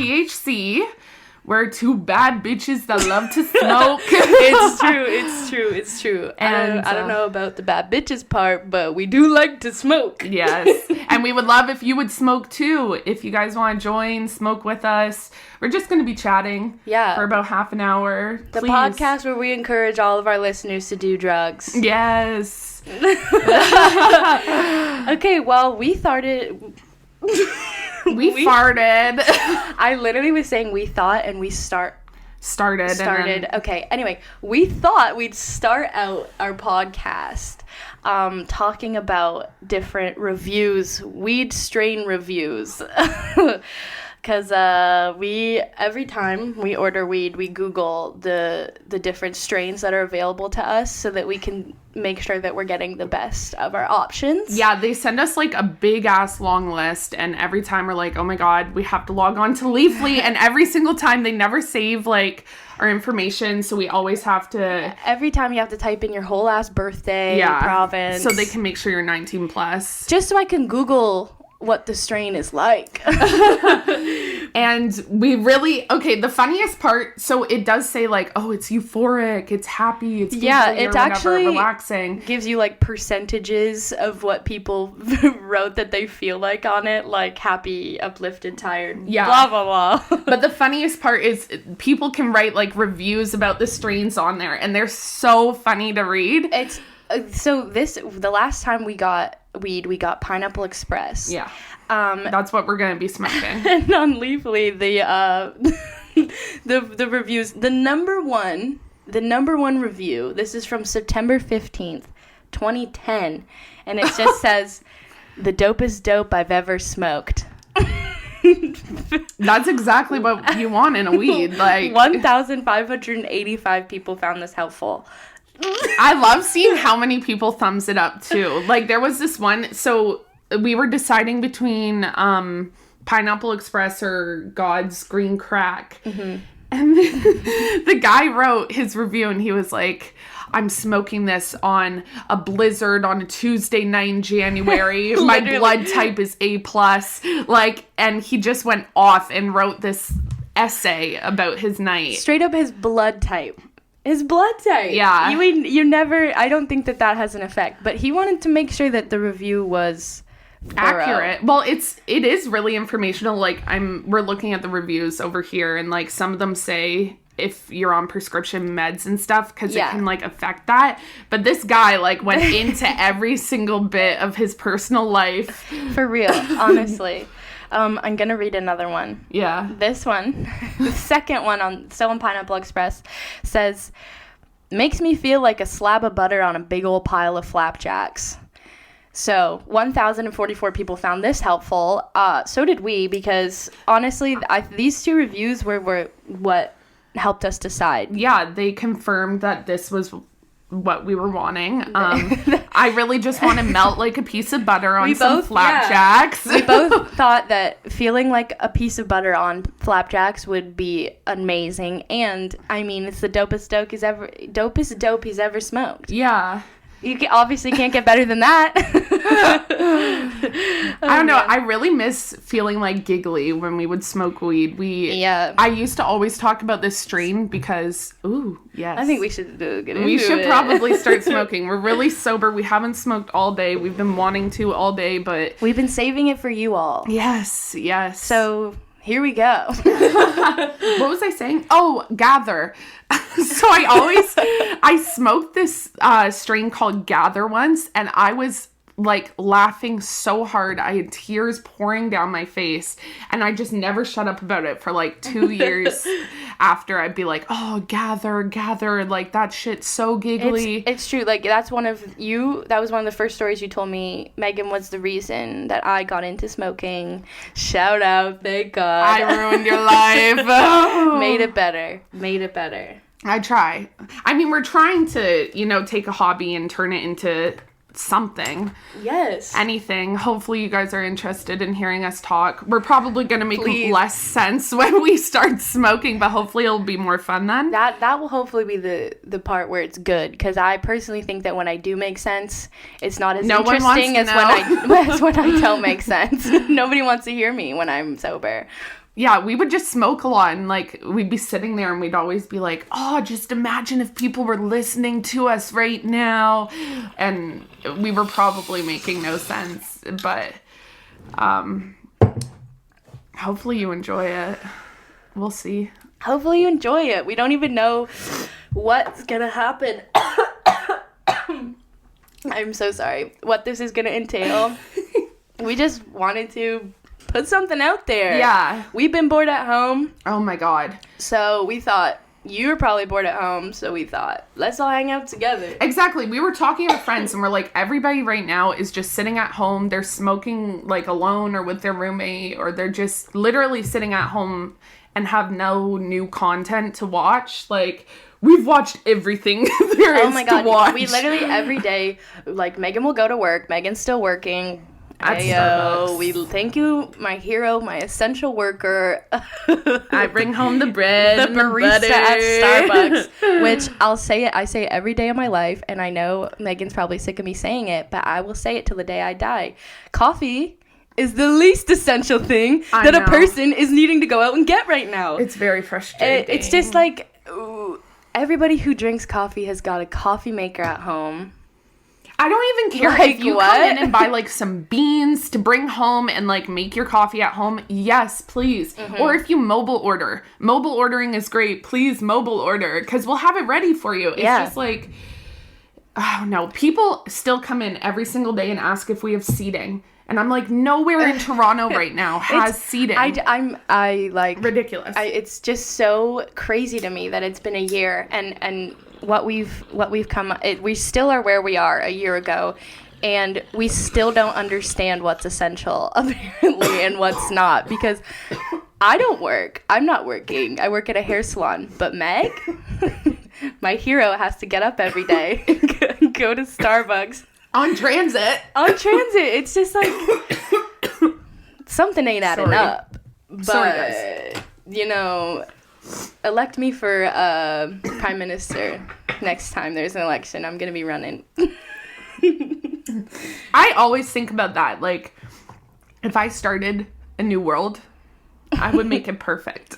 THC. We're two bad bitches that love to smoke. It's true. And I don't know about the bad bitches part, but we do like to smoke. Yes. And we would love if you would smoke too. If you guys want to join, smoke with us. We're just going to be chatting for about half an hour. The podcast where we encourage all of our listeners to do drugs. Yes. Okay, well, we started... We farted. I literally was saying we thought and we started. Okay, anyway, we thought we'd start out our podcast talking about different reviews, weed strain reviews. Because every time we order weed, we Google the different strains that are available to us so that we can make sure that we're getting the best of our options. Yeah, they send us like a big ass long list, and every time we're like, oh my god, we have to log on to Leafly, and every single time they never save like our information, so we always have to... Every time you have to type in your whole ass birthday, province. So they can make sure you're 19 plus. Just so I can Google what the strain is like. And we really... Okay, the funniest part, so it does say like, oh, it's euphoric, it's happy, it's giggly, it actually relaxing. Gives you like percentages of what people wrote that they feel like on it, like happy, uplifted, tired, blah, blah, blah. But the funniest part is people can write like reviews about the strains on there, and they're so funny to read. It's... the last time we got weed, we got Pineapple Express. Yeah. That's what we're gonna be smoking. And on Leafly, the reviews, the number one review, this is from September 15th, 2010, and it just says, the dopest dope I've ever smoked. That's exactly what you want in a weed. Like 1,585 people found this helpful. I love seeing how many people thumbs it up too. Like there was this one, so we were deciding between Pineapple Express or God's Green Crack. Mm-hmm. And the guy wrote his review and he was like, I'm smoking this on a blizzard on a Tuesday night in January. My blood type is A+. Like, and he just went off and wrote this essay about his night. Straight up his blood type. His blood type. Yeah. You never... I don't think that has an effect. But he wanted to make sure that the review was accurate. Well, it is really informational. Like, we're looking at the reviews over here, and, like, some of them say if you're on prescription meds and stuff, because it can, like, affect that. But this guy, like, went into every single bit of his personal life. For real, honestly. I'm going to read another one. Yeah. This one, the second one still on Pineapple Express, says, makes me feel like a slab of butter on a big old pile of flapjacks. So 1,044 people found this helpful. So did we, because honestly, these two reviews were what helped us decide. Yeah, they confirmed that this was what we were wanting. I really just want to melt like a piece of butter on some flapjacks. We both thought that feeling like a piece of butter on flapjacks would be amazing. And I mean, it's the dopest dope he's ever smoked. Yeah. You obviously can't get better than that. I don't know. I really miss feeling like giggly when we would smoke weed. I used to always talk about this strain because, ooh, yes. I think we should get into it. We should probably start smoking. We're really sober. We haven't smoked all day. We've been wanting to all day, but... We've been saving it for you all. Yes, yes. So... Here we go. What was I saying? Oh, Gather. So I smoked this strain called Gather once, and I was like laughing so hard. I had tears pouring down my face, and I just never shut up about it for like 2 years after. I'd be like, oh, Gather, like that shit's so giggly. It's true. Like that was one of the first stories you told me. Megan was the reason that I got into smoking. Shout out, thank God. I ruined your life. Oh. Made it better. I try. I mean, we're trying to, take a hobby and turn it into something. Yes. Anything. Hopefully you guys are interested in hearing us talk. We're probably going to make less sense when we start smoking, but hopefully it'll be more fun then. That will hopefully be the part where it's good, because I personally think that when I do make sense, it's not as interesting as when I don't make sense. Nobody wants to hear me when I'm sober. Yeah, we would just smoke a lot, and, like, we'd be sitting there, and we'd always be like, oh, just imagine if people were listening to us right now. And we were probably making no sense, but hopefully you enjoy it. We'll see. Hopefully you enjoy it. We don't even know what's gonna happen. I'm so sorry. What this is gonna entail. We just wanted to put something out there. Yeah. We've been bored at home. Oh my God. So we thought, you were probably bored at home, so we thought, let's all hang out together. Exactly. We were talking with friends, and we're like, everybody right now is just sitting at home. They're smoking, like, alone or with their roommate, or they're just literally sitting at home and have no new content to watch. Like, we've watched everything there is to watch. We literally, every day, like, Megan will go to work. Megan's still working. We thank you, my hero, my essential worker. I bring home the bread, the barista at Starbucks, which I say it every day of my life, and I know Megan's probably sick of me saying it, but I will say it till the day I die. Coffee is the least essential thing that a person is needing to go out and get right now. It's very frustrating. It's just like, everybody who drinks coffee has got a coffee maker at home. I don't even care if you come in and buy, like, some beans to bring home and, like, make your coffee at home. Yes, please. Mm-hmm. Or if you mobile order. Mobile ordering is great. Please mobile order, because we'll have it ready for you. It's just like, oh, no. People still come in every single day and ask if we have seating. And I'm like, nowhere in Toronto right now has seating. I like... Ridiculous. It's just so crazy to me that it's been a year, and what we've come... we still are where we are a year ago, and we still don't understand what's essential, apparently, and what's not, because I don't work. I'm not working. I work at a hair salon. But Meg, my hero, has to get up every day and go to Starbucks. On transit. It's just like something ain't adding up. But, Sorry, guys. Elect me for prime minister next time there's an election. I'm going to be running. I always think about that. Like, if I started a new world, I would make it perfect.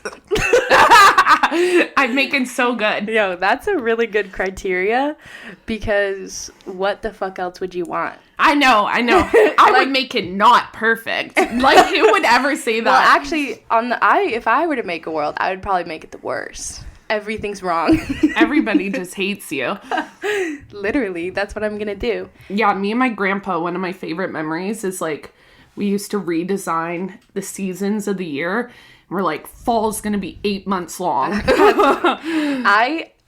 I'd make it so good. Yo, that's a really good criteria, because what the fuck else would you want? I know. I would make it not perfect. Like, who would ever say that? Well, actually, if I were to make a world, I would probably make it the worst. Everything's wrong. Everybody just hates you. Literally, that's what I'm gonna do. Yeah, me and my grandpa, one of my favorite memories is, like, we used to redesign the seasons of the year. We're like, fall's gonna be 8 months long.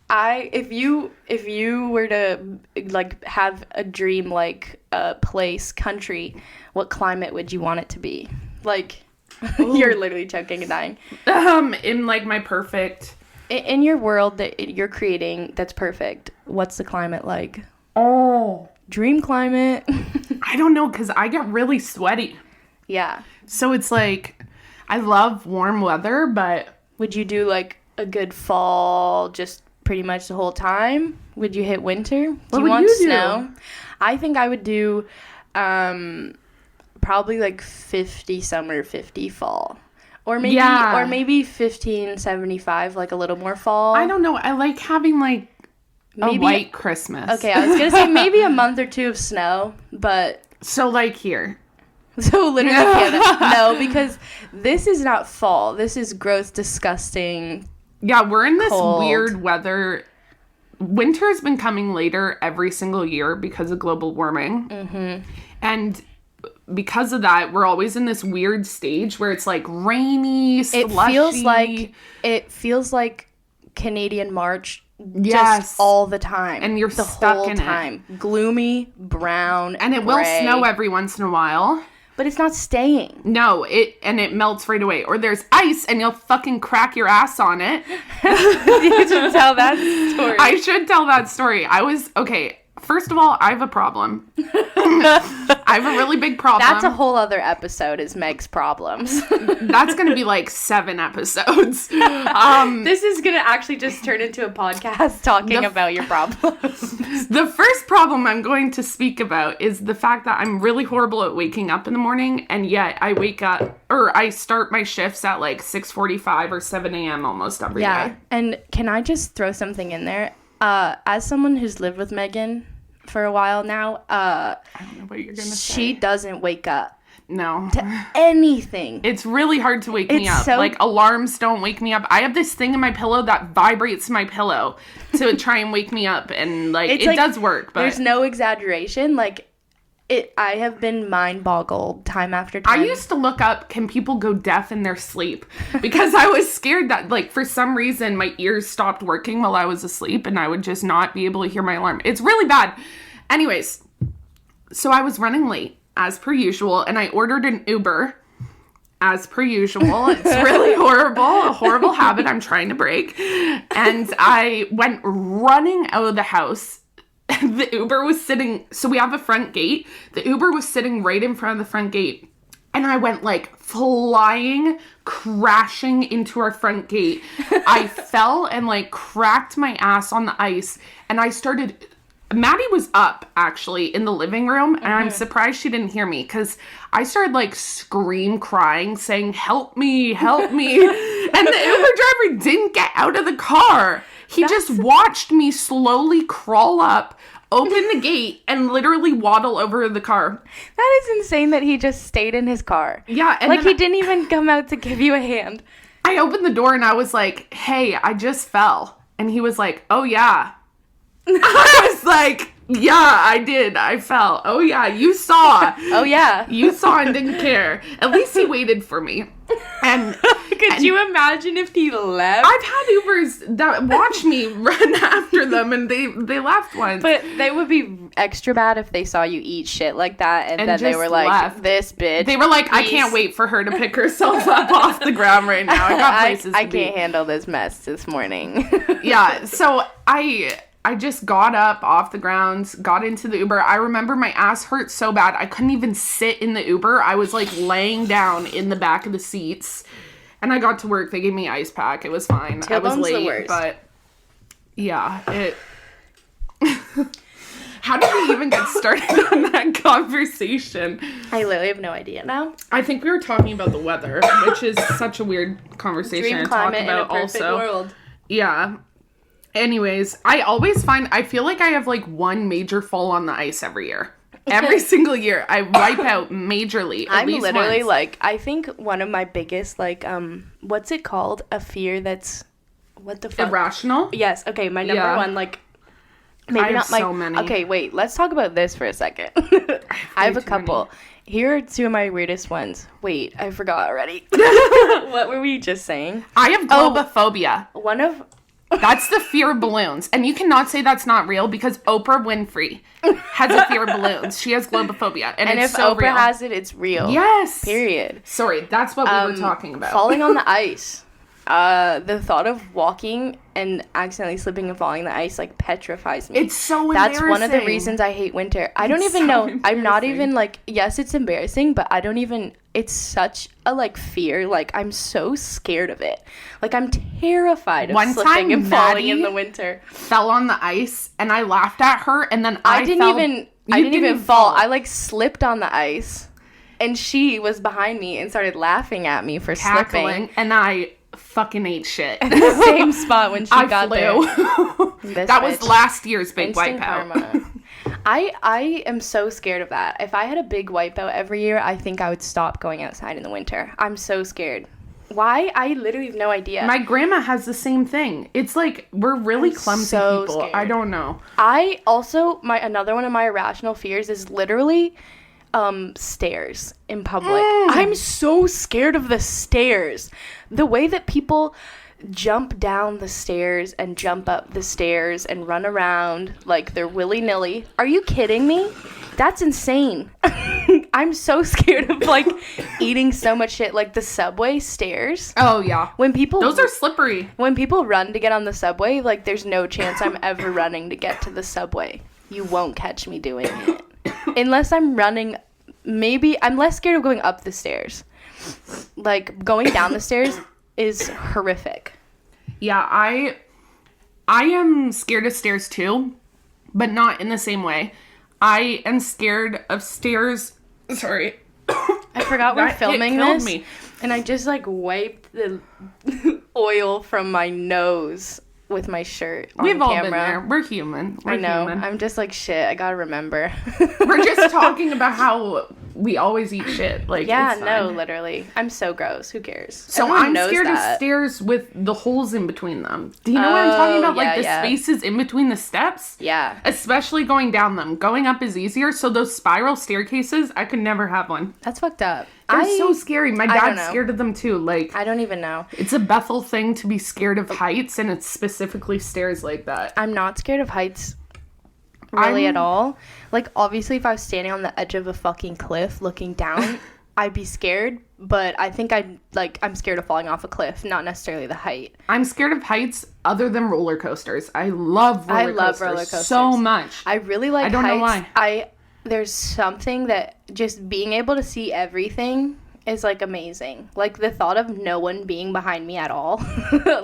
If you were to, like, have a dream, like, place, country, what climate would you want it to be? Like, you're literally choking and dying. In, like, my perfect... In your world that you're creating that's perfect, what's the climate like? Oh. Dream climate? I don't know, because I get really sweaty. Yeah. So it's like, I love warm weather, but... Would you do, like, a good fall just pretty much the whole time? Would you hit winter? What would you snow? I think I would do probably, like, 50 summer, 50 fall. Or maybe 15, 75, like a little more fall. I don't know. I like having, like, a white Christmas. Okay, I was going to say maybe a month or two of snow, but... So, like, here. So, literally, Canada. No, because this is not fall. This is gross, disgusting. Yeah, we're in this cold. Weird weather. Winter has been coming later every single year because of global warming. Mm-hmm. And... because of that, we're always in this weird stage where it's, like, rainy, slushy. It feels like Canadian March just all the time. And you're stuck in it. Gloomy, brown, and it will snow every once in a while. But it's not staying. No, it melts right away. Or there's ice and you'll fucking crack your ass on it. You should tell that story. I should tell that story. Okay, first of all, I have a problem. I have a really big problem. That's a whole other episode, is Meg's problems. That's going to be like 7 episodes. This is going to actually just turn into a podcast talking about your problems. The first problem I'm going to speak about is the fact that I'm really horrible at waking up in the morning, and yet I wake up, or I start my shifts at like 6:45 or 7 a.m. almost every day. Yeah, and can I just throw something in there? As someone who's lived with Megan for a while now, I don't know what you're gonna say. She doesn't wake up. No. To anything. It's really hard to wake me up. Like, alarms don't wake me up. I have this thing in my pillow that vibrates my pillow to try and wake me up, and like it does work. But there's no exaggeration. Like, I have been mind-boggled time after time. I used to look up, can people go deaf in their sleep? Because I was scared that, like, for some reason, my ears stopped working while I was asleep, and I would just not be able to hear my alarm. It's really bad. Anyways, so I was running late, as per usual, and I ordered an Uber, as per usual. It's really horrible, a horrible habit I'm trying to break. And I went running out of the house. The Uber was sitting, so we have a front gate. The Uber was sitting right in front of the front gate. And I went like flying, crashing into our front gate. I fell and like cracked my ass on the ice. And I started, Maddie was up actually in the living room. And I'm surprised she didn't hear me, because I started like crying, saying, help me, help me. And the Uber driver didn't get out of the car. He just watched me slowly crawl up, open the gate, and literally waddle over the car. That is insane that he just stayed in his car. Yeah. And like, he didn't even come out to give you a hand. I opened the door and I was like, hey, I just fell. And he was like, oh, yeah. I was like, yeah, I did. I fell. Oh, yeah, you saw. Oh, yeah. You saw and didn't care. At least he waited for me. And could you imagine if he left? I've had Ubers that watch me run after them, and they left once. But they would be extra bad if they saw you eat shit like that, and then they were like, left. This bitch. They were like, please. I can't wait for her to pick herself up off the ground right now. I got places I can't handle this mess this morning. Yeah, so I just got up off the ground, got into the Uber. I remember my ass hurt so bad, I couldn't even sit in the Uber. I was, like, laying down in the back of the seats. And I got to work. They gave me ice pack. It was fine. I was late, the worst. But, yeah, it... How did we even get started on that conversation? I literally have no idea now. I think we were talking about the weather, which is such a weird conversation to talk about in a perfect also. World. Yeah. Anyways, I feel like I have like one major fall on the ice every year. Every single year, I wipe out majorly. I'm literally once. Like, I think one of my biggest, like, what's it called? A fear that's, what the fuck? Irrational? Yes. Okay, my number one, like, maybe I not have like. So many. Okay, wait. Let's talk about this for a second. I have a couple. Many. Here are 2 of my weirdest ones. Wait, I forgot already. What were we just saying? I have globophobia. One of. That's the fear of balloons. And you cannot say that's not real, because Oprah Winfrey has a fear of balloons. She has globophobia. And it's if so Oprah real. has it, it's real. Yes. Period. Sorry, that's what we were talking about. Falling on the ice. The thought of walking and accidentally slipping and falling on the ice, like, petrifies me. It's so embarrassing. That's one of the reasons I hate winter. I don't even know. I'm not even, like, yes, it's embarrassing, but I don't even, it's such a, like, fear. Like, I'm so scared of it. Like, I'm terrified of slipping and falling in the winter. Fell on the ice, and I laughed at her, and then I didn't even fall. I, like, slipped on the ice, and she was behind me and started laughing at me for slipping. And I fucking ate shit. At the same spot when she got there. That was last year's big wipeout. I am so scared of that. If I had a big wipeout every year, I think I would stop going outside in the winter. I'm so scared. Why? I literally have no idea. My grandma has the same thing. It's like, we're really clumsy people. Scared. I don't know. I also, another one of my irrational fears is literally stairs in public. I'm so scared of the stairs. The way that people jump down the stairs and jump up the stairs and run around like they're willy-nilly. Are you kidding me? That's insane. I'm so scared of, like, eating so much shit. Like, the subway stairs. Oh, yeah. Those are slippery. When people run to get on the subway, like, there's no chance I'm ever running to get to the subway. You won't catch me doing it. Unless I'm running maybe I'm less scared of going up the stairs. Like, going down the stairs is horrific. Yeah, I am scared of stairs too, but not in the same way. I am scared of stairs. Sorry. I forgot we're filming this. Me. And I just, like, wiped the oil from my nose with my shirt on We've camera. all been there. We're human. I know. I'm just like, shit, I gotta remember. We're just talking about how we always eat shit. Like, yeah, no, literally. I'm so gross. Who cares? So I'm scared of stairs with the holes in between them. Do you know what I'm talking about? Yeah, like the spaces in between the steps? Yeah. Especially going down them. Going up is easier. So those spiral staircases, I could never have one. That's fucked up. They're so scary. My dad's scared of them too. Like, I don't even know. It's a Bethel thing to be scared of heights, and it's specifically stairs like that. I'm not scared of heights really at all. Like, obviously, if I was standing on the edge of a fucking cliff looking down, I'd be scared. But I think I'm scared of falling off a cliff, not necessarily the height. I'm scared of heights other than roller coasters. I love roller coasters so much. I really like heights. I don't know why. There's something that just being able to see everything is, like, amazing. Like, the thought of no one being behind me at all.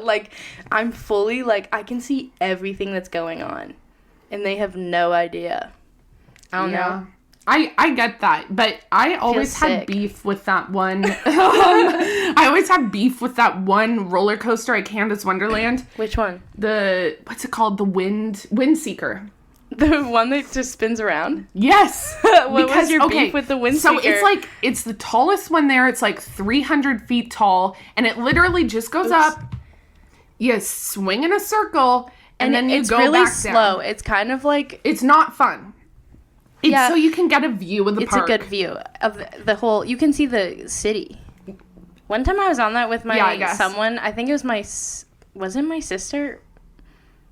Like, I'm fully, like, I can see everything that's going on. And they have no idea. I don't know. I get that. But I always had beef with that one. I always had beef with that one roller coaster at Canada's Wonderland. Which one? What's it called? The WindSeeker. The one that just spins around? Yes. What was your beef with the WindSeeker? So it's the tallest one there. It's like 300 feet tall. And it literally just goes up. You swing in a circle. And then you go really back slow. down. It's kind of like... It's not fun. It's so you can get a view of the park. It's a good view of the whole... You can see the city. One time I was on that with someone. I think it was was it my sister?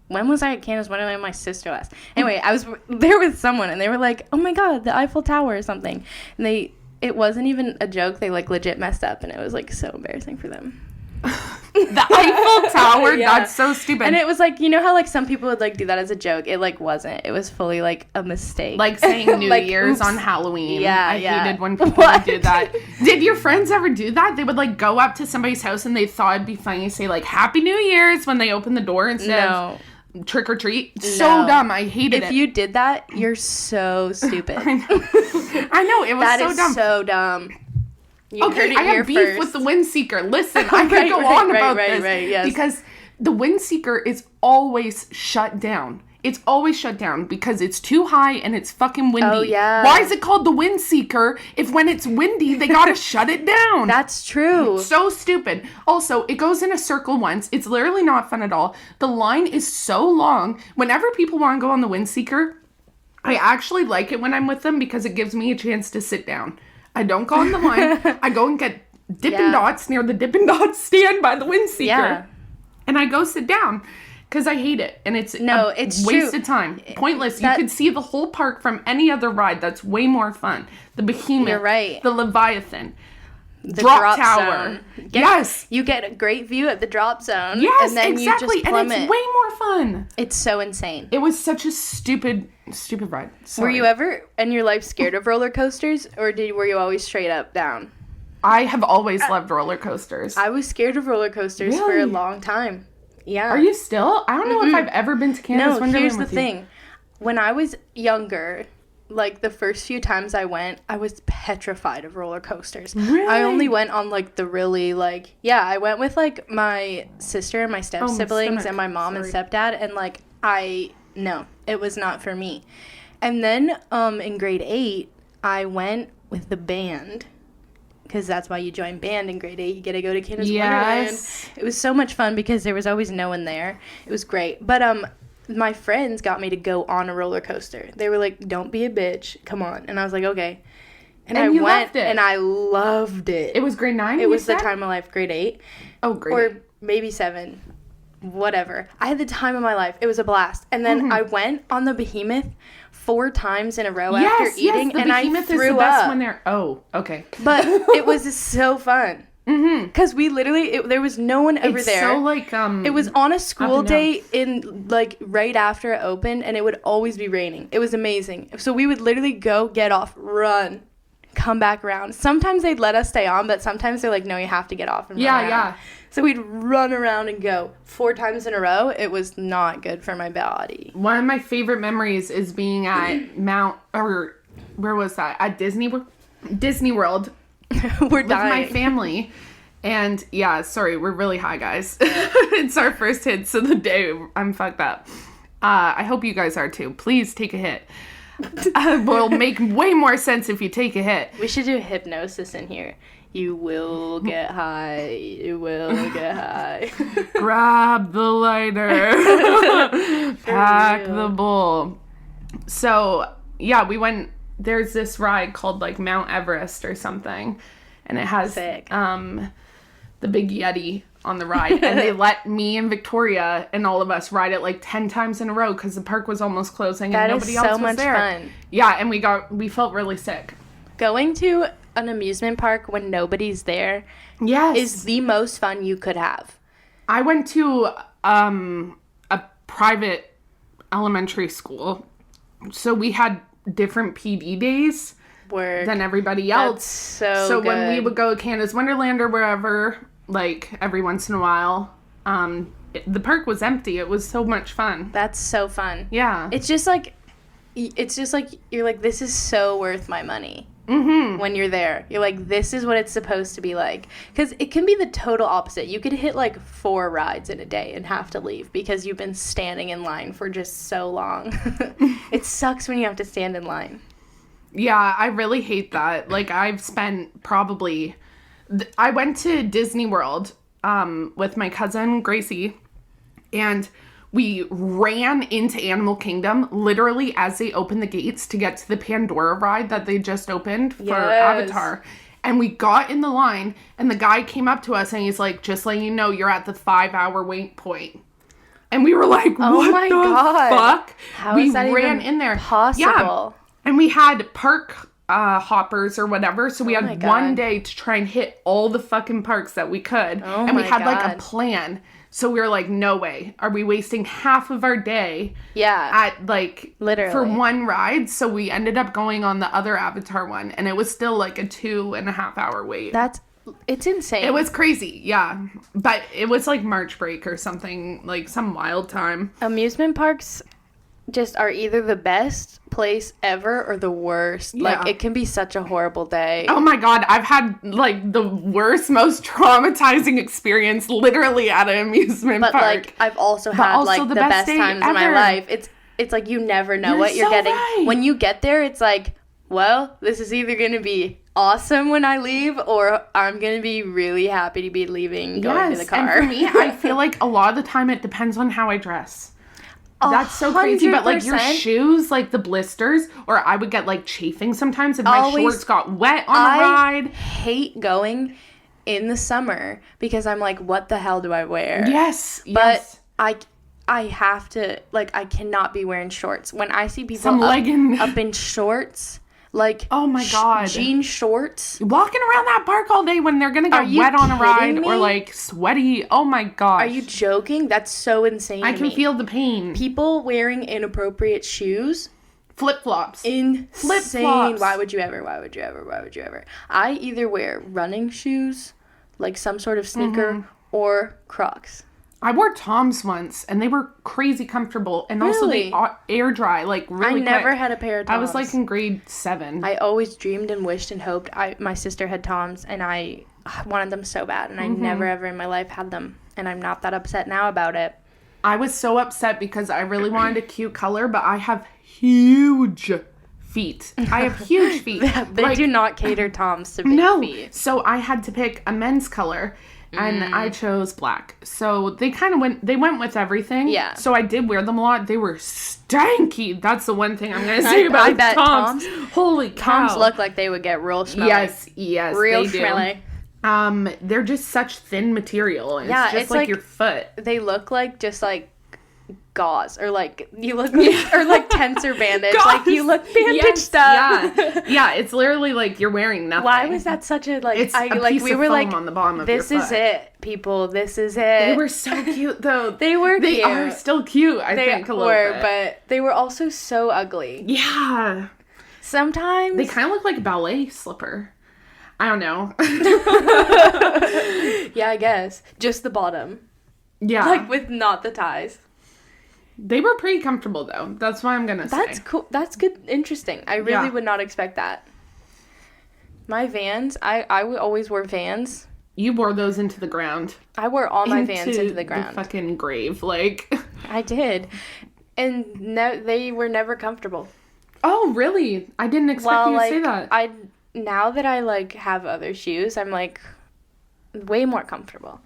When was I at Canada's Wonderland? My sister last. Anyway, I was there with someone, and they were like, "Oh my god, the Eiffel Tower or something." And it wasn't even a joke. They, like, legit messed up, and it was, like, so embarrassing for them. The Eiffel Tower? Yeah. That's so stupid. And it was, like, you know how, like, some people would, like, do that as a joke? It, like, wasn't. It was fully, like, a mistake. Like saying New Year's on Halloween. Yeah, I hated when people did that. Did your friends ever do that? They would, like, go up to somebody's house, and they thought it'd be funny to say, like, Happy New Year's when they open the door instead of trick or treat. So dumb. I hated it. If you did that, you're so stupid. I know. It was so dumb. That is so dumb. You heard it I have beef first. with the WindSeeker. Listen, I could go on about this. Yes. Because the WindSeeker is always shut down. It's always shut down because it's too high and it's fucking windy. Oh, yeah. Why is it called the WindSeeker if when it's windy, they gotta shut it down? That's true. So stupid. Also, it goes in a circle once. It's literally not fun at all. The line is so long. Whenever people want to go on the WindSeeker, I actually like it when I'm with them because it gives me a chance to sit down. I don't go on the line. I go and get Dippin' Dots near the Dippin' Dots stand by the WindSeeker. Yeah. And I go sit down. Because I hate it. And it's a waste of time. Pointless. You could see the whole park from any other ride that's way more fun. The Behemoth. You're right. The Leviathan. The drop tower. Yes. You get a great view at the drop zone. Yes, and then exactly. You just plummet. And it's way more fun. It's so insane. It was such a stupid ride. Sorry. Were you ever in your life scared of roller coasters? Or were you always straight up down? I have always loved roller coasters. I was scared of roller coasters for a long time. Yeah. Are you still? I don't know if I've ever been to Canada's Wonderland. No, here's the thing. When I was younger, like, the first few times I went, I was petrified of roller coasters. Really? I only went on, like, the really, like... Yeah, I went with, like, my sister and my step-siblings and my mom and stepdad, and, like, No, it was not for me. And then, in grade 8, I went with the band... Because that's why you join band in grade 8. You get to go to Canada's Wonderland. It was so much fun because there was always no one there. It was great. But my friends got me to go on a roller coaster. They were like, don't be a bitch. Come on. And I was like, okay. And I went, and I loved it. It was grade 9? It was the time of my life, grade 8. Oh, grade 8. Or maybe 7. Whatever. I had the time of my life. It was a blast. And then I went on the Behemoth 4 times in a row after eating, and I threw up. Is the best when they're... Oh, okay. But it was so fun. Because we literally... there was no one over there. It's so, like, It was on a school day in, like, right after it opened, and it would always be raining. It was amazing. So we would literally go, get off, run, come back around. Sometimes they'd let us stay on, but sometimes they're like, no, you have to get off and run around. Yeah. So we'd run around and go 4 times in a row. It was not good for my body. One of my favorite memories is being at where was that? At Disney World. We're dying. With my family. And yeah, sorry, we're really high, guys. It's our first hits of the day. I'm fucked up. I hope you guys are too. Please take a hit. Will make way more sense if you take a hit. We should do hypnosis in here. You will get high. You will get high. Grab the lighter. Pack the bowl. So, yeah, we went. There's this ride called like Mount Everest or something. And it has the big Yeti on the ride. And they let me and Victoria and all of us ride it like 10 times in a row because the park was almost closing and nobody else was there. That is so much fun. Yeah, and we felt really sick. Going to an amusement park when nobody's there is the most fun you could have. I went to a private elementary school, so we had different PD days than everybody else. That's so good. When we would go to Canada's Wonderland or wherever, like every once in a while, the park was empty. It was so much fun. That's so fun. Yeah. It's just like you're like, this is so worth my money. Mm-hmm. When you're there, you're like, this is what it's supposed to be like. Because it can be the total opposite. You could hit like 4 rides in a day and have to leave because you've been standing in line for just so long. It sucks when you have to stand in line. Yeah, I really hate that. Like, I've spent probably... I went to Disney World with my cousin, Gracie, and we ran into Animal Kingdom literally as they opened the gates to get to the Pandora ride that they just opened for Avatar. And we got in the line, and the guy came up to us, and he's like, just letting you know, you're at the 5-hour wait point. And we were like, what the fuck? How is that ran even in there. Possible? Yeah. And we had park hoppers or whatever, so we had one day to try and hit all the fucking parks that we could. And we had like a plan. So we were like, no way. Are we wasting half of our day at like literally for one ride? So we ended up going on the other Avatar one, and it was still like a 2.5 hour wait. It's insane. It was crazy, yeah. But it was like March break or something, like some wild time. Amusement parks just are either the best place ever or the worst. Yeah. Like, it can be such a horrible day. Oh my god, I've had like the worst, most traumatizing experience literally at an amusement park. But like, I've also had like the best times in my life. It's like you never know what you're getting. Right. When you get there, it's like, well, this is either going to be awesome when I leave, or I'm going to be really happy to be leaving, going to the car. And for me, I feel like a lot of the time it depends on how I dress. That's so crazy, but like your shoes, like the blisters, or I would get like chafing sometimes if my shorts got wet on a ride. I hate going in the summer because I'm like, what the hell do I wear? But I have to, like, I cannot be wearing shorts. When I see people up in shorts, like, oh my god, jean shorts, walking around that park all day when they're gonna get wet on a ride or like sweaty. Oh my gosh, are you joking? That's so insane. I can feel the pain. People wearing inappropriate shoes, flip-flops, insane. Flip-flops. Why would you ever? I either wear running shoes, like some sort of sneaker, or Crocs. I wore Toms once, and they were crazy comfortable, and also they air dry, like, really quick. I never had a pair of Toms. I was, like, in grade 7. I always dreamed and wished and hoped. My sister had Toms, and I wanted them so bad, and I never ever in my life had them, and I'm not that upset now about it. I was so upset because I really wanted a cute color, but I have huge feet. I have huge feet. They do not cater Toms to big feet. So I had to pick a men's color. And I chose black. So they went with everything. Yeah. So I did wear them a lot. They were stanky. That's the one thing I'm going to say about Toms. Holy cow. Toms look like they would get real smelly. Yes, real they do. Smelly. They're just such thin material. It's just like your foot. They look like just like gauze, or like you look or like tensor bandage. Like you look bandaged up. Yeah, it's literally like you're wearing nothing. Why was that such a like? It's a piece of foam on the bottom of your foot. This is it, people. This is it. They were so cute though. They are still cute. I think a little bit. But they were also so ugly. Yeah. Sometimes. They kind of look like a ballet slipper. I don't know. Yeah, I guess. Just the bottom. Yeah. Like, with not the ties. They were pretty comfortable, though. That's what I'm going to say. That's cool. That's good. Interesting. I really would not expect that. My Vans, I always wore Vans. You wore those into the ground. I wore all my Vans into the ground. The fucking grave, like. I did. And they were never comfortable. Oh, really? I didn't expect you to say that. Now that I, like, have other shoes, I'm, like, way more comfortable.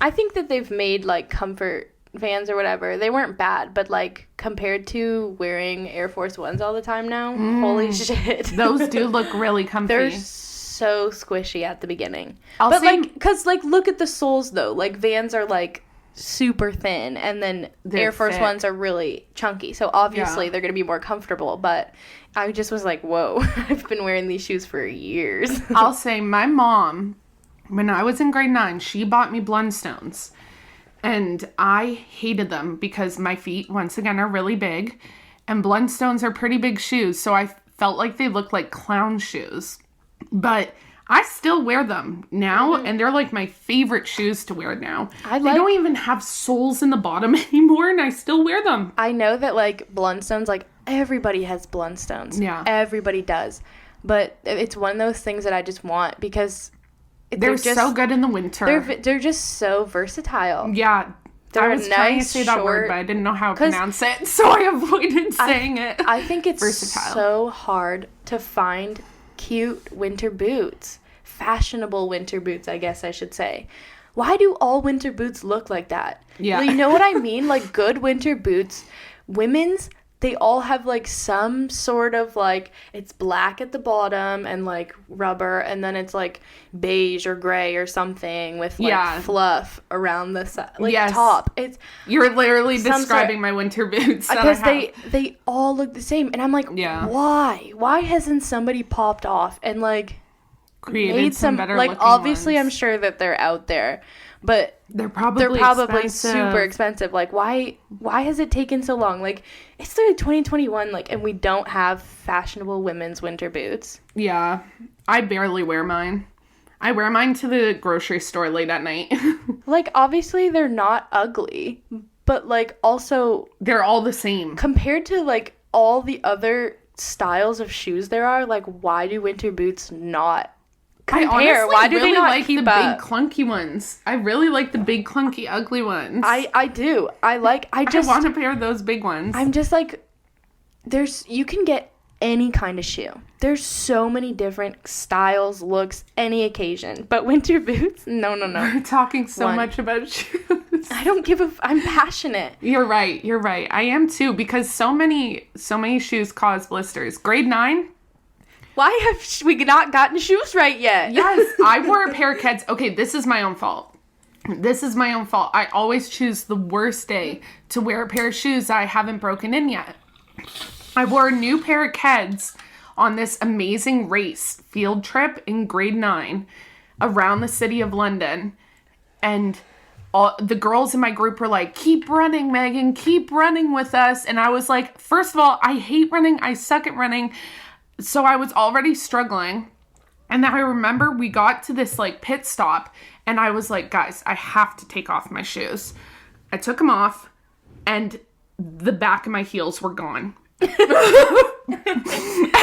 I think that they've made, like, comfort Vans or whatever. They weren't bad, but, like, compared to wearing Air Force Ones all the time now, holy shit. Those do look really comfy. They're so squishy at the beginning. Because, like, look at the soles, though. Like, Vans are, like, super thin, and then Air Force Ones are really chunky. So, obviously, they're going to be more comfortable, but I just was like, whoa, I've been wearing these shoes for years. I'll say my mom, when I was in grade 9, she bought me Blundstones. And I hated them because my feet, once again, are really big. And Blundstones are pretty big shoes. So I felt like they looked like clown shoes. But I still wear them now. And they're like my favorite shoes to wear now. They don't even have soles in the bottom anymore. And I still wear them. I know that, like, Blundstones, like, everybody has Blundstones. Yeah. Everybody does. But it's one of those things that I just want because they're just so good in the winter. They're just so versatile. Yeah. I was trying to say that word, but I didn't know how to pronounce it, so I avoided saying it. I think it's versatile. So hard to find cute winter boots. Fashionable winter boots, I guess I should say. Why do all winter boots look like that? Yeah. You know what I mean? Like, good winter boots, women's, they all have, like, some sort of, like, it's black at the bottom and, like, rubber, and then it's, like, beige or gray or something with, like, fluff around the side, like, top. You're literally describing my winter boots. Because they all look the same, and I'm like, why? Why hasn't somebody popped off and, like, created some better like, looking obviously ones. I'm sure that they're out there, but they're probably super expensive. Like, why has it taken so long? Like, it's the 2021, like, and we don't have fashionable women's winter boots. Yeah, I barely wear mine. I wear mine to the grocery store late at night. Like, obviously they're not ugly, but, like, also they're all the same compared to, like, all the other styles of shoes there are. Like, why do winter boots not compare? I honestly Why do really they not like keep the up? big clunky ones. I really like the big clunky ugly ones. I do. I want a pair of those big ones. I'm just like, you can get any kind of shoe. There's so many different styles, looks, any occasion. But winter boots? No. We're talking so much about shoes. I don't I'm passionate. You're right. I am too, because so many shoes cause blisters. Grade 9? Why have we not gotten shoes right yet? Yes, I wore a pair of Keds. Okay, this is my own fault. I always choose the worst day to wear a pair of shoes that I haven't broken in yet. I wore a new pair of Keds on this amazing race field trip in grade 9 around the city of London. And all the girls in my group were like, keep running, Megan, keep running with us. And I was like, first of all, I hate running. I suck at running. So I was already struggling. And then I remember we got to this, like, pit stop. And I was like, guys, I have to take off my shoes. I took them off. And the back of my heels were gone.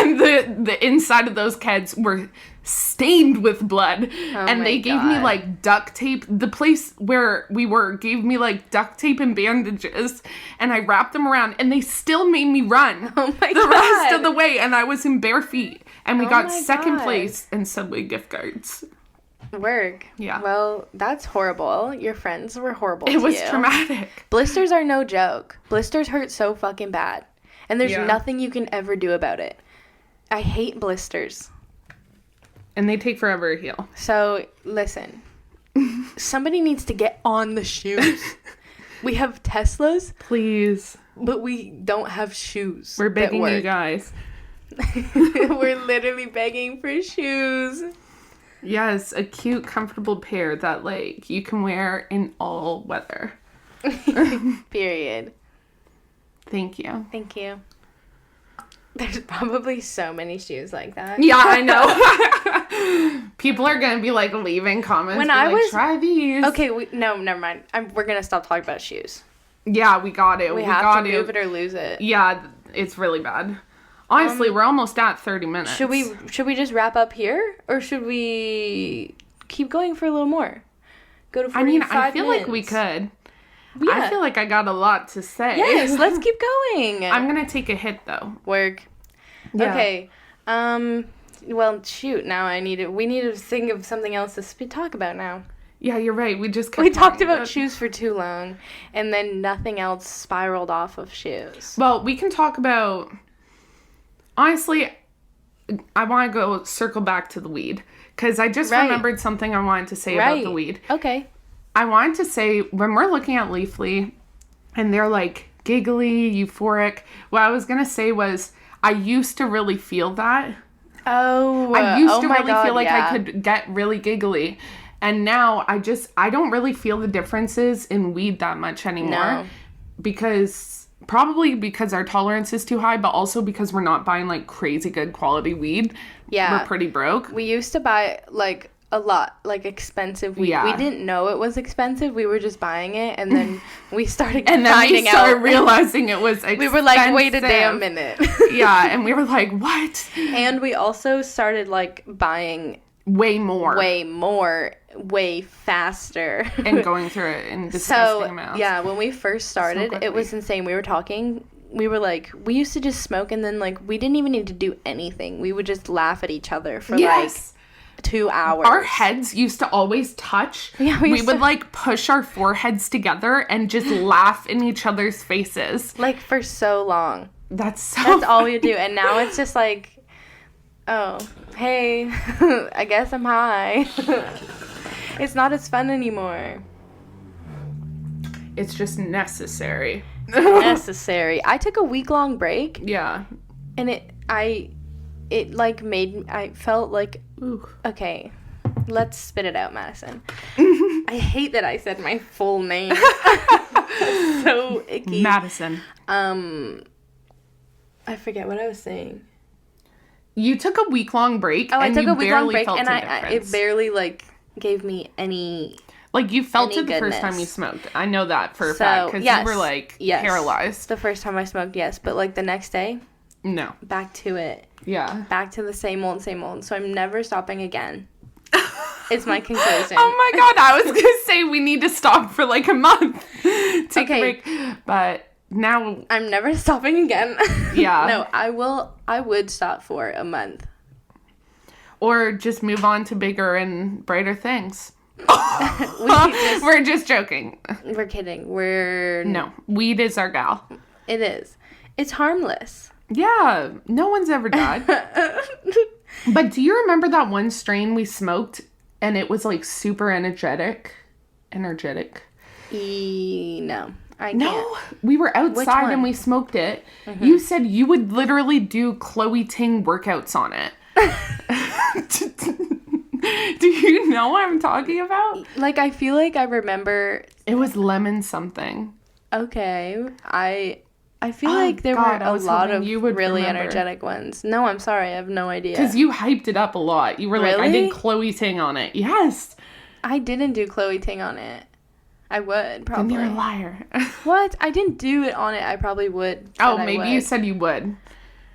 And the inside of those Keds were stained with blood. And they gave me, like, duct tape. The place where we were gave me, like, duct tape and bandages. And I wrapped them around. And they still made me run the rest of the way. And I was in bare feet. And we got second place and Subway gift cards. Work. Yeah. Well, that's horrible. Your friends were horrible to you. It was you. traumatic. Blisters are no joke. Blisters hurt so fucking bad. And there's nothing you can ever do about it. I hate blisters. And they take forever to heal. So, listen. Somebody needs to get on the shoes. We have Teslas. Please. But we don't have shoes. We're begging you guys. We're literally begging for shoes. Yes, a cute, comfortable pair that, like, you can wear in all weather. Period. Thank you. Thank you. There's probably so many shoes like that. Yeah, I know. People are going to be, like, leaving comments. When I was... try these. Okay, no, never mind. We're going to stop talking about shoes. Yeah, we got it. We have to move it or lose it. Yeah, it's really bad. Honestly, we're almost at 30 minutes. Should we just wrap up here? Or should we keep going for a little more? Go to 45 minutes. I feel like we could. Yeah. I feel like I got a lot to say. Yes, let's keep going. I'm going to take a hit, though. Work. Yeah. Okay. Well, shoot, now we need to think of something else to talk about now. Yeah, you're right. We talked about shoes for too long, and then nothing else spiraled off of shoes. Well, we can talk about... Honestly, I want to circle back to the weed, because I just remembered something I wanted to say about the weed. Okay. I wanted to say, when we're looking at Leafly, and they're, like, giggly, euphoric, what I was going to say was, I used to really feel that. Oh, I used to really feel like I could get really giggly. And now I don't really feel the differences in weed that much anymore. No. Probably because our tolerance is too high, but also because we're not buying, like, crazy good quality weed. Yeah. We're pretty broke. We used to buy, like, a lot, like, expensive weed. Yeah. We didn't know it was expensive. We were just buying it, and then we started and then we started realizing it was expensive. We were like, wait a damn minute. Yeah, and we were like, what? And we also started, like, buying... Way more, way faster. And going through it in disgusting amounts. Yeah, when we first started, it was insane. We were like, we used to just smoke, and then, like, we didn't even need to do anything. We would just laugh at each other for, like, 2 hours. Our heads used to always touch. Yeah, we would, like, push our foreheads together and just laugh in each other's faces. Like, for so long. That's all we would do. And now it's just, like... Oh, hey, I guess I'm high. It's not as fun anymore. It's just necessary. Necessary. I took a week-long break. Yeah. And I felt like, ooh. Okay, let's spit it out, Madison. I hate that I said my full name. So icky. Madison. I forget what I was saying. You took a week-long break. Oh, I took a week-long break, and it barely, like, gave me any... Like, you felt it the first time you smoked. I know that for a fact, because you were, like, paralyzed. The first time I smoked, yes. But, like, the next day... No. Back to it. Yeah. Back to the same old, same old. So I'm never stopping again. It's my conclusion. Oh, my God. I was going to say we need to stop for, like, a month. Take a break. But... Now I'm never stopping again. Yeah. No, I would stop for a month. Or just move on to bigger and brighter things. We're just joking. We're kidding. No, weed is our gal. It is. It's harmless. Yeah. No one's ever died. But do you remember that one strain we smoked and it was, like, super energetic? No. No, we were outside and we smoked it. Mm-hmm. You said you would literally do Chloe Ting workouts on it. Do you know what I'm talking about? Like, I feel like I remember... It was lemon something. Okay. I feel like there were a lot of really energetic ones. No, I'm sorry. I have no idea. Because you hyped it up a lot. You were like, I did Chloe Ting on it. Yes. I didn't do Chloe Ting on it. I would, probably. Then you're a liar. What? I didn't do it on it. I probably would. Oh, maybe you said you would.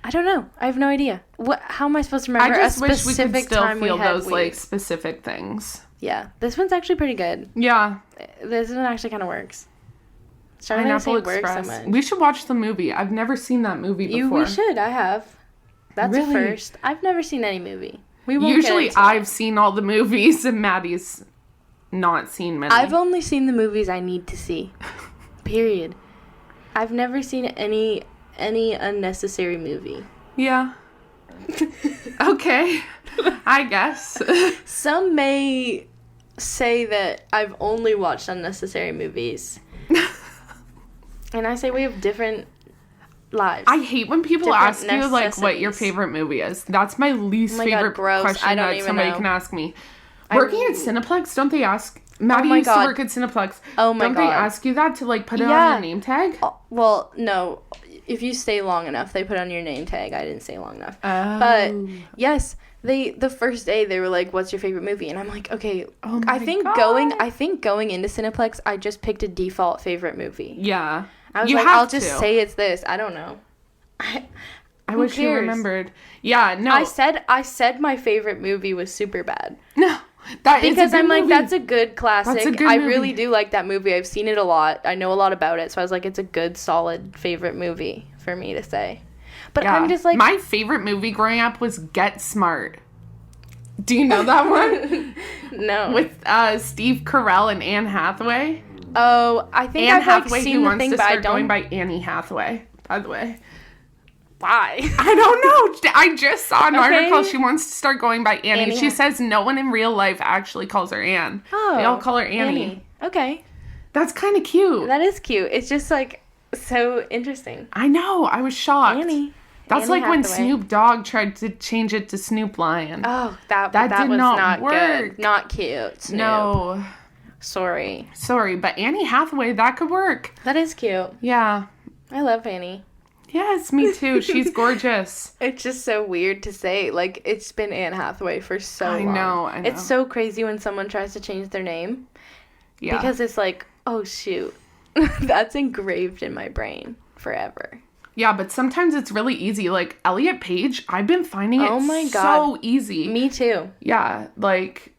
I don't know. I have no idea. How am I supposed to remember a specific time we had I just wish we could still feel those, like, specific things. Yeah. This one's actually pretty good. Yeah. This one actually kind of works. Pineapple Express. So we should watch the movie. I've never seen that movie before. We should. I have. That's a first. I've never seen any movie. Usually I've seen all the movies and Maddie's not seen many. I've only seen the movies I need to see. Period. I've never seen any unnecessary movie. Yeah. Okay. I guess. Some may say that I've only watched unnecessary movies. And I say we have different lives. I hate when people ask you, like, what your favorite movie is. That's my least favorite question that somebody can ask me. Working at Cineplex, don't they ask... Maddie used to work at Cineplex. Oh my God. Don't they ask you that to, like, put it on your name tag? Well, no. If you stay long enough, they put on your name tag. I didn't stay long enough. Oh. But, yes, the first day, they were like, what's your favorite movie? And I'm like, okay, I think going into Cineplex, I just picked a default favorite movie. Yeah. I was I'll just say it's this. I don't know. I wish you remembered. Yeah, no. I said my favorite movie was Superbad. No. Because I'm like, that's a good classic. I really do like that movie. I've seen it a lot. I know a lot about it. So I was like, it's a good, solid favorite movie for me to say. But I'm just like... My favorite movie growing up was Get Smart. Do you know that one? No. With Steve Carell and Anne Hathaway. Oh, I think I've seen the thing, but I don't... going by Annie Hathaway, by the way. Why? I don't know. I just saw an article. She wants to start going by Annie. She says no one in real life actually calls her Anne. Oh. They all call her Annie. Okay. That's kind of cute. That is cute. It's just, like, so interesting. I know. I was shocked. Annie. That's like when Snoop Dogg tried to change it to Snoop Lion. Oh, that was not good. Not cute. Snoop. No. Sorry, but Annie Hathaway, that could work. That is cute. Yeah. I love Annie. Yes, me too. She's gorgeous. It's just so weird to say. Like, it's been Anne Hathaway for so long. I know. It's so crazy when someone tries to change their name. Yeah. Because it's like, oh, shoot. That's engraved in my brain forever. Yeah, but sometimes it's really easy. Like, Elliot Page, I've been finding it so easy. Me too. Yeah, like...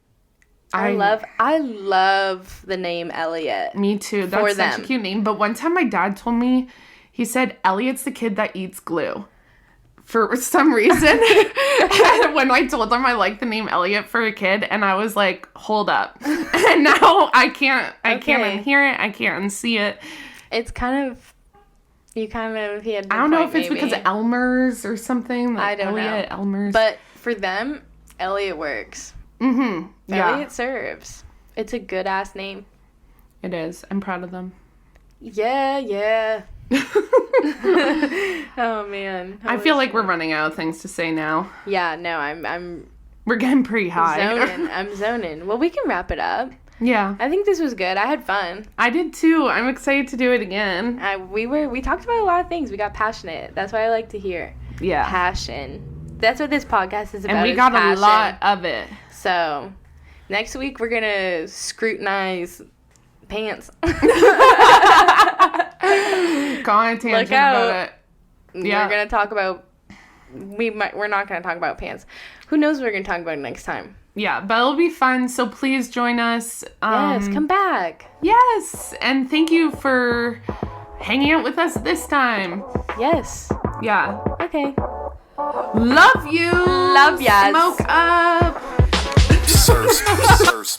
I love the name Elliot. Me too. That's such a cute name. But one time my dad told me, he said, Elliot's the kid that eats glue. For some reason. When I told him I liked the name Elliot for a kid, and I was like, hold up. And now I can't unhear it. I can't unsee it. It's kind of... he had I don't know if it's because of Elmer's or something. Like I don't Elliot, know. Elmer's. But for them, Elliot works. Mm-hmm. Yeah. Elliot serves. It's a good-ass name. It is. I'm proud of them. Yeah. Oh, man. I feel like we're running out of things to say now. Yeah, no, I'm... We're getting pretty high. I'm zoning. Well, we can wrap it up. Yeah. I think this was good. I had fun. I did too. I'm excited to do it again. We talked about a lot of things. We got passionate. That's what I like to hear. Yeah. Passion. That's what this podcast is about. And we got a lot of it. So, next week we're going to scrutinize pants. Go on a tangent about it. Yeah. We're going to talk about... We're not going to talk about pants. Who knows what we're going to talk about next time. Yeah, but it'll be fun, so please join us. Yes, come back. Yes, and thank you for hanging out with us this time. Yes. Yeah. Okay. Love you. Love ya. Smoke up. Sirs.